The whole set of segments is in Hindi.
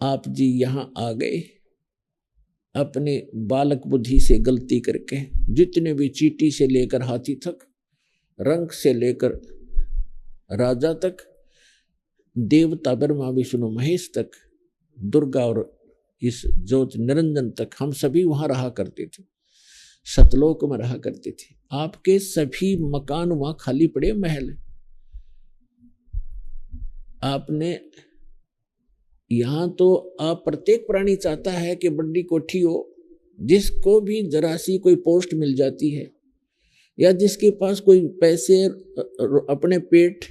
आप जी यहाँ आ गए अपने बालक बुद्धि से गलती करके। जितने भी चींटी से लेकर हाथी तक, रंग से लेकर राजा तक, देवता ब्रह्मा विष्णु महेश तक, दुर्गा और इस ज्योत निरंजन तक, हम सभी वहां रहा करते थे, सतलोक में रहा करते थे। आपके सभी मकान वहां खाली पड़े, महल। आपने यहां तो आप प्रत्येक प्राणी चाहता है कि बड़ी कोठी हो, जिसको भी जरा सी कोई पोस्ट मिल जाती है या जिसके पास कोई पैसे अपने पेट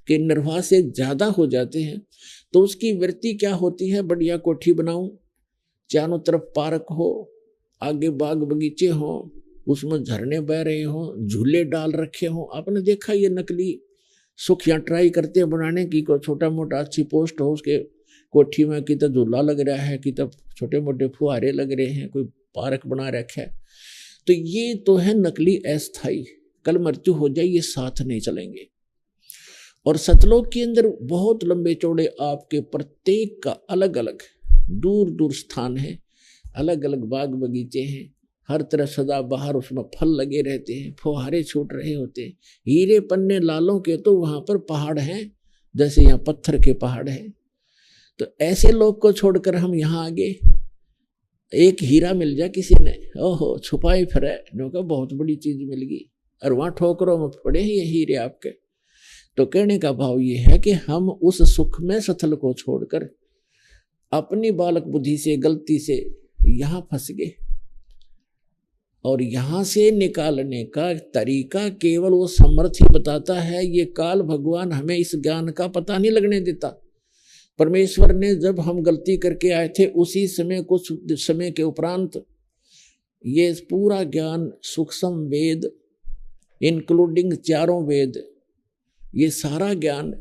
के निर्वाह से ज्यादा हो जाते हैं, तो उसकी वृत्ति क्या होती है, बढ़िया कोठी बनाऊं, चारों तरफ पार्क हो, आगे बाग बगीचे हो, उसमें झरने बह रहे हो, झूले डाल रखे हो। आपने देखा ये नकली सुख या ट्राई करते हैं बनाने की, कोई छोटा मोटा अच्छी पोस्ट हो उसके कोठी में, कि तो झूला लग रहा है, कि तो छोटे मोटे फुहारे लग रहे हैं, कोई पार्क बना रखा है। तो ये तो है नकली अस्थाई, कल मृत्यु हो जाए ये साथ नहीं चलेंगे। और सतलोक के अंदर बहुत लंबे चौड़े आपके प्रत्येक का अलग अलग दूर दूर स्थान है, अलग अलग बाग बगीचे हैं, हर तरफ सदा बाहर उसमें फल लगे रहते हैं, फुहारे छूट रहे होते हैं, हीरे पन्ने लालों के तो वहां पर पहाड़ हैं, जैसे यहाँ पत्थर के पहाड़ हैं। तो ऐसे लोग को छोड़कर हम यहाँ आ गए। एक हीरा मिल जाए किसी ने, ओहो छुपाए फिर, बहुत बड़ी चीज मिल गई, और वहां ठोकरों में पड़े हैं ये हीरे आपके। तो कहने का भाव ये है कि हम उस सुख में स्थल को छोड़कर अपनी बालक बुद्धि से गलती से यहां फंस गए, और यहां से निकालने का तरीका केवल वो समर्थ ही बताता है। ये काल भगवान हमें इस ज्ञान का पता नहीं लगने देता। परमेश्वर ने जब हम गलती करके आए थे, उसी समय कुछ समय के उपरांत ये पूरा ज्ञान, सूक्ष्म वेद इंक्लूडिंग चारों वेद, ये सारा ज्ञान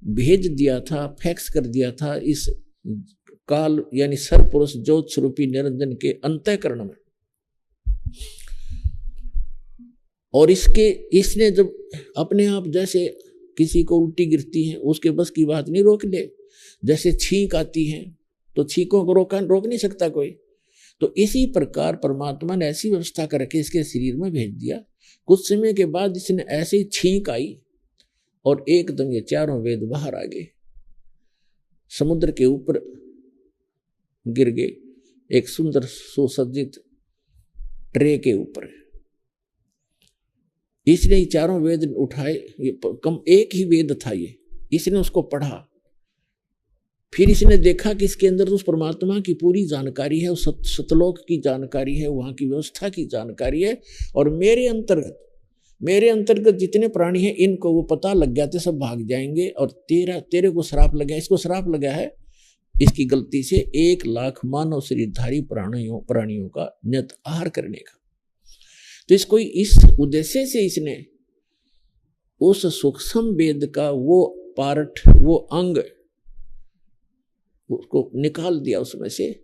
भेज दिया था, फैक्स कर दिया था इस काल यानी सर्वपुरुष ज्योत स्वरूपी निरंजन के अंतःकरण में। और इसने जब अपने आप, जैसे किसी को उल्टी गिरती है उसके बस की बात नहीं रोक ले, जैसे छींक आती है तो छींकों को रोक नहीं सकता कोई, तो इसी प्रकार परमात्मा ने ऐसी व्यवस्था करके इसके शरीर में भेज दिया। कुछ समय के बाद इसने ऐसी छींक आई और एकदम ये चारों वेद बाहर आ गए, समुद्र के ऊपर गिर गए, एक सुंदर सुसज्जित ट्रे के ऊपर। इसने चारों वेद उठाए, ये कम एक ही वेद था ये, इसने उसको पढ़ा, फिर इसने देखा कि इसके अंदर उस परमात्मा की पूरी जानकारी है, उस सतलोक की जानकारी है, वहां की व्यवस्था की जानकारी है, और मेरे अंतर्गत जितने प्राणी हैं इनको वो पता लग गया थे, सब भाग जाएंगे, और तेरे को श्राप लगा, इसको श्राप लगा है इसकी गलती से 1,00,000 मानव शरीरधारी प्राणियों का नियत आहार करने का। तो इसको इस उद्देश्य से इसने उस सूक्ष्म वेद का वो पार्ट, वो अंग उसको निकाल दिया उसमें से,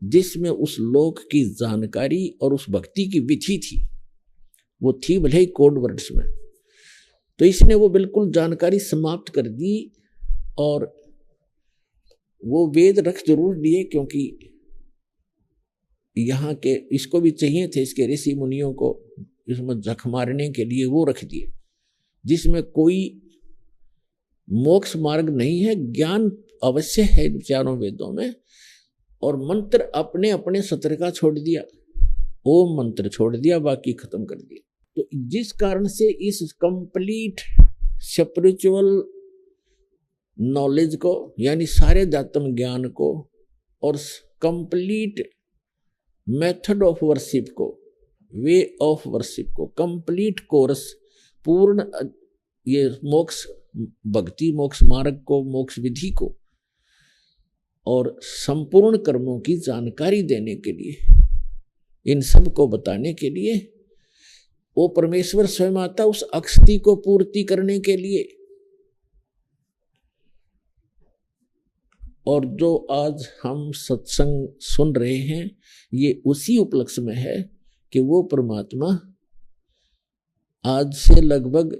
जिसमें उस लोक की जानकारी और उस भक्ति की विधि थी, वो थी भले ही कोड वर्ड्स में। तो इसने वो बिल्कुल जानकारी समाप्त कर दी, और वो वेद रख जरूर दिए, क्योंकि यहाँ के इसको भी चाहिए थे, इसके ऋषि मुनियों को इसमें जख मारने के लिए वो रख दिए, जिसमें कोई मोक्ष मार्ग नहीं है, ज्ञान अवश्य है चारों वेदों में। और मंत्र अपने अपने सत्र का छोड़ दिया, ओम मंत्र छोड़ दिया, बाकी खत्म कर दिया। तो जिस कारण से इस कंप्लीट स्पिरिचुअल नॉलेज को, यानी सारे दात्म ज्ञान को, और कंप्लीट मेथड ऑफ वर्शिप को, वे ऑफ वर्शिप को, कंप्लीट कोर्स, पूर्ण ये मोक्ष भक्ति मोक्ष मार्ग को, मोक्ष विधि को, और संपूर्ण कर्मों की जानकारी देने के लिए, इन सब को बताने के लिए वो परमेश्वर स्वयं आता, उस अक्षति को पूर्ति करने के लिए। और जो आज हम सत्संग सुन रहे हैं, ये उसी उपलक्ष्य में है कि वो परमात्मा आज से लगभग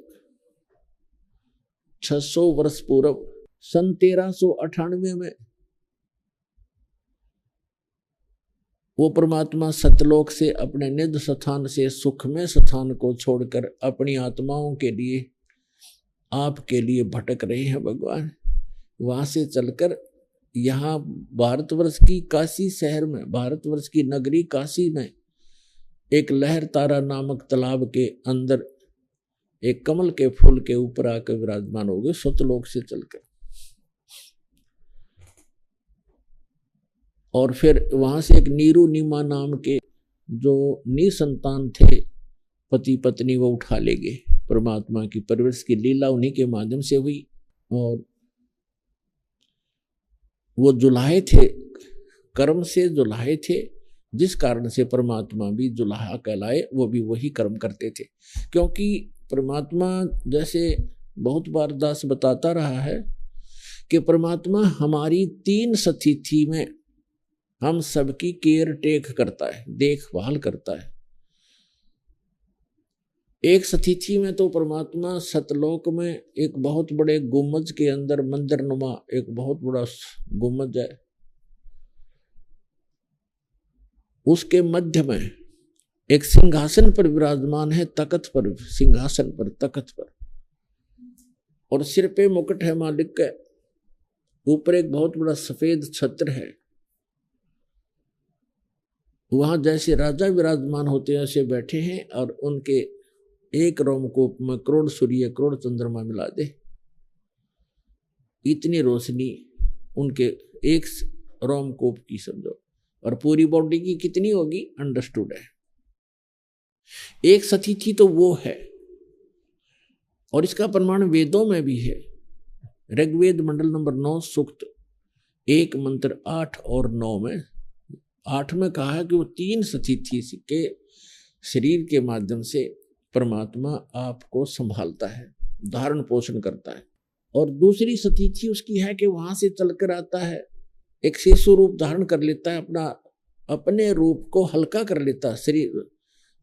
600 वर्ष पूर्व, सन 1398 में वो परमात्मा सतलोक से अपने निज स्थान से सुखमय स्थान को छोड़कर अपनी आत्माओं के लिए, आपके लिए भटक रहे हैं भगवान। वहां से चलकर यहाँ भारतवर्ष की काशी शहर में, भारतवर्ष की नगरी काशी में एक लहर तारा नामक तालाब के अंदर एक कमल के फूल के ऊपर आकर विराजमान हो गए सतलोक से चलकर। और फिर वहां से एक नीरू नीमा नाम के जो निसंतान थे पति पत्नी, वो उठा ले गए। परमात्मा की परवरिश की लीला उन्हीं के माध्यम से हुई। और वो जुलाहे थे, कर्म से जुलाहे थे, जिस कारण से परमात्मा भी जुलाहा कहलाए। वो भी वही कर्म करते थे, क्योंकि परमात्मा, जैसे बहुत बार दास बताता रहा है कि परमात्मा हमारी 3 स्थिति में हम सबकी केयर टेक करता है, देखभाल करता है। एक स्थिति में तो परमात्मा सतलोक में एक बहुत बड़े गुम्बज के अंदर, मंदिर नुमा एक बहुत बड़ा गुम्बज है, उसके मध्य में एक सिंहासन पर विराजमान है, तख्त पर, सिंहासन पर, तख्त पर, और सिर पे मुकुट है मालिक का। ऊपर एक बहुत बड़ा सफेद छत्र है। वहां जैसे राजा विराजमान होते हैं ऐसे बैठे हैं, और उनके एक रोमकूप में करोड़ सूर्य करोड़ चंद्रमा मिला दे, इतनी रोशनी उनके एक रोमकूप की समझो, और पूरी बॉडी की कितनी होगी अंडरस्टूड है। एक स्थिति तो वो है, और इसका प्रमाण वेदों में भी है। ऋग्वेद मंडल नंबर 9 सूक्त 1 मंत्र 8 और 9 में, 8 में कहा है कि वो 3 स्थिति के शरीर के माध्यम से परमात्मा आपको संभालता है, धारण पोषण करता है। और दूसरी स्थिति उसकी है कि वहां से चलकर आता है, एक शिशु रूप धारण कर लेता है, अपने रूप को हल्का कर लेता है, शरीर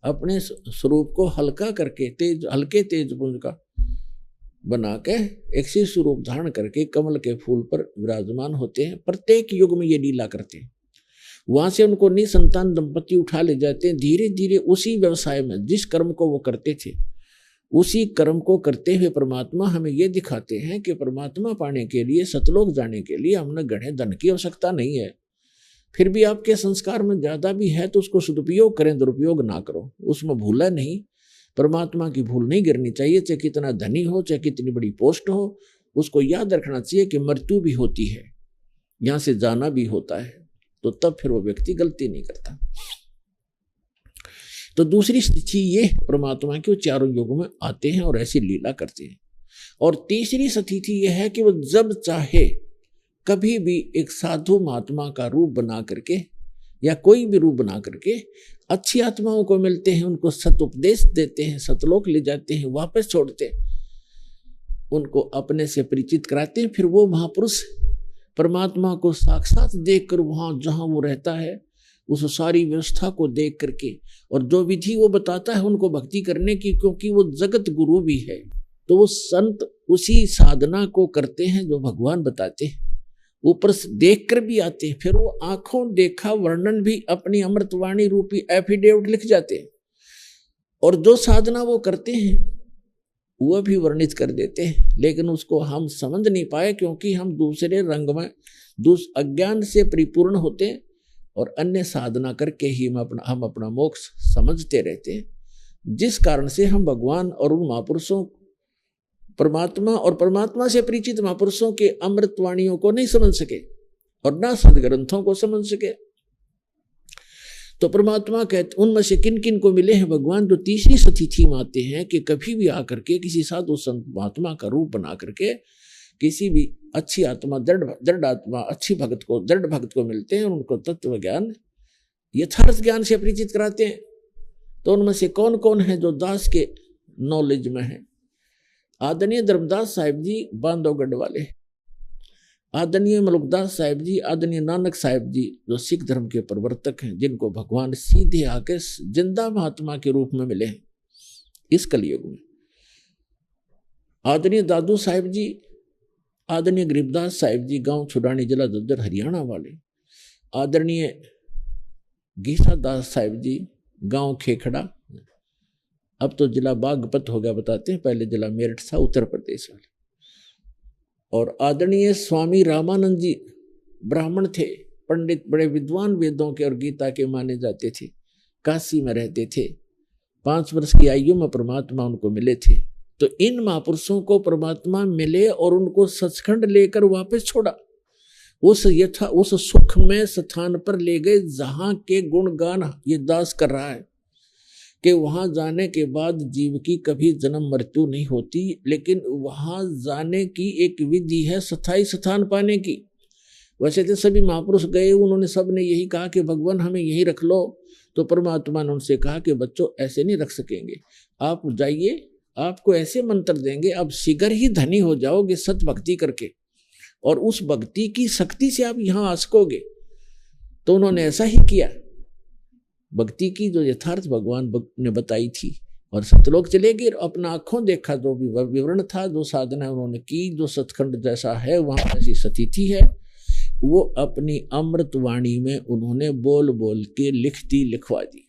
अपने स्वरूप को हल्का करके हल्के तेज पुंज का बना के एक शिशु रूप धारण करके कमल के फूल पर विराजमान होते हैं। प्रत्येक युग में ये लीला करते हैं। वहां से उनको निसंतान दंपति उठा ले जाते हैं। धीरे धीरे उसी व्यवसाय में जिस कर्म को वो करते थे, उसी कर्म को करते हुए परमात्मा हमें ये दिखाते हैं कि परमात्मा पाने के लिए, सतलोक जाने के लिए हमने गणे धन की आवश्यकता नहीं है। फिर भी आपके संस्कार में ज्यादा भी है तो उसको सदुपयोग करें, दुरुपयोग ना करो, उसमें भूला नहीं। परमात्मा की भूल नहीं गिरनी चाहिए, चाहे कितना धनी हो, चाहे कितनी बड़ी पोस्ट हो। उसको याद रखना चाहिए कि मृत्यु भी होती है, यहाँ से जाना भी होता है, तो तब फिर वो व्यक्ति गलती नहीं करता। तो दूसरी स्थिति ये परमात्मा के चारों युगों में आते हैं और ऐसी लीला करते हैं। और तीसरी स्थिति ये है कि वो जब चाहे कभी भी एक साधु महात्मा का रूप बना करके या कोई भी रूप बना करके अच्छी आत्माओं को मिलते हैं, उनको सत उपदेश देते हैं, सतलोक ले जाते हैं, वापस छोड़ते हैं, उनको अपने से परिचित कराते हैं। फिर वो महापुरुष परमात्मा को साक्षात देखकर वहां जहां वो रहता है उस सारी व्यवस्था को देख करके, और जो विधि वो बताता है उनको भक्ति करने की, क्योंकि वो जगत गुरु भी है, तो वो संत उसी साधना को करते हैं जो भगवान बताते हैं। ऊपर से देख कर भी आते हैं, फिर वो आंखों देखा वर्णन भी अपनी अमृतवाणी रूपी एफिडेविट लिख जाते हैं, और जो साधना वो करते हैं वह भी वर्णित कर देते हैं। लेकिन उसको हम समझ नहीं पाए, क्योंकि हम दूसरे रंग में अज्ञान से परिपूर्ण होते हैं, और अन्य साधना करके ही हम अपना मोक्ष समझते रहते हैं, जिस कारण से हम भगवान और उन महापुरुषों, परमात्मा और परमात्मा से परिचित महापुरुषों के अमृतवाणियों को नहीं समझ सके और ना सदग्रंथों को समझ सके। तो परमात्मा कहते उनमें से किन किन को मिले हैं भगवान, जो तीसरी स्थिति में आते हैं कि कभी भी आकर के किसी साधु संत महात्मा का रूप बना करके किसी भी अच्छी आत्मा, दृढ़ आत्मा, अच्छी भक्त को, दृढ़ भक्त को मिलते हैं, उनको तत्व ज्ञान, यथार्थ ज्ञान से परिचित कराते हैं। तो उनमें से कौन कौन है जो दास के नॉलेज में है? आदरणीय धर्मदास साहिब जी बांधवगढ़ वाले, आदरणीय मलुकदास साहिब जी, आदरणीय नानक साहिब जी जो सिख धर्म के प्रवर्तक हैं, जिनको भगवान सीधे आके जिंदा महात्मा के रूप में मिले हैं इस कलयुग में। आदरणीय दादू साहिब जी, आदरणीय गरीबदास साहिब जी, गांव छुड़ानी, जिला झज्जर, हरियाणा वाले। आदरणीय गीसा दास साहिब जी, गांव खेखड़ा, अब तो जिला बागपत हो गया बताते हैं, पहले जिला मेरठ था, उत्तर प्रदेश वाले। और आदरणीय स्वामी रामानंद जी ब्राह्मण थे, पंडित, बड़े विद्वान, वेदों के और गीता के माने जाते थे, काशी में रहते थे। 5 वर्ष की आयु में परमात्मा उनको मिले थे। तो इन महापुरुषों को परमात्मा मिले और उनको सचखंड लेकर वापस छोड़ा, उस सुख में स्थान पर ले गए जहां के गुणगान ये दास कर रहा है कि वहां जाने के बाद जीव की कभी जन्म मृत्यु नहीं होती, लेकिन वहां जाने की एक विधि है स्थायी स्थान पाने की। वैसे तो सभी महापुरुष गए, उन्होंने सब ने यही कहा कि भगवान हमें यही रख लो। तो परमात्मा ने उनसे कहा कि बच्चों ऐसे नहीं रख सकेंगे, आप जाइए, आपको ऐसे मंत्र देंगे, आप शीघ्र ही धनी हो जाओगे सत भक्ति करके, और उस भक्ति की शक्ति से आप यहाँ आ सकोगे। तो उन्होंने ऐसा ही किया, भक्ति की जो यथार्थ भगवान ने बताई थी, और सतलोक चले गए, अपना आंखों देखा, जो भी विवरण था, जो साधना उन्होंने की, जो सतखंड जैसा है वहां ऐसी स्थिति है, वो अपनी अमृत वाणी में उन्होंने बोल बोल के लिखवा दी।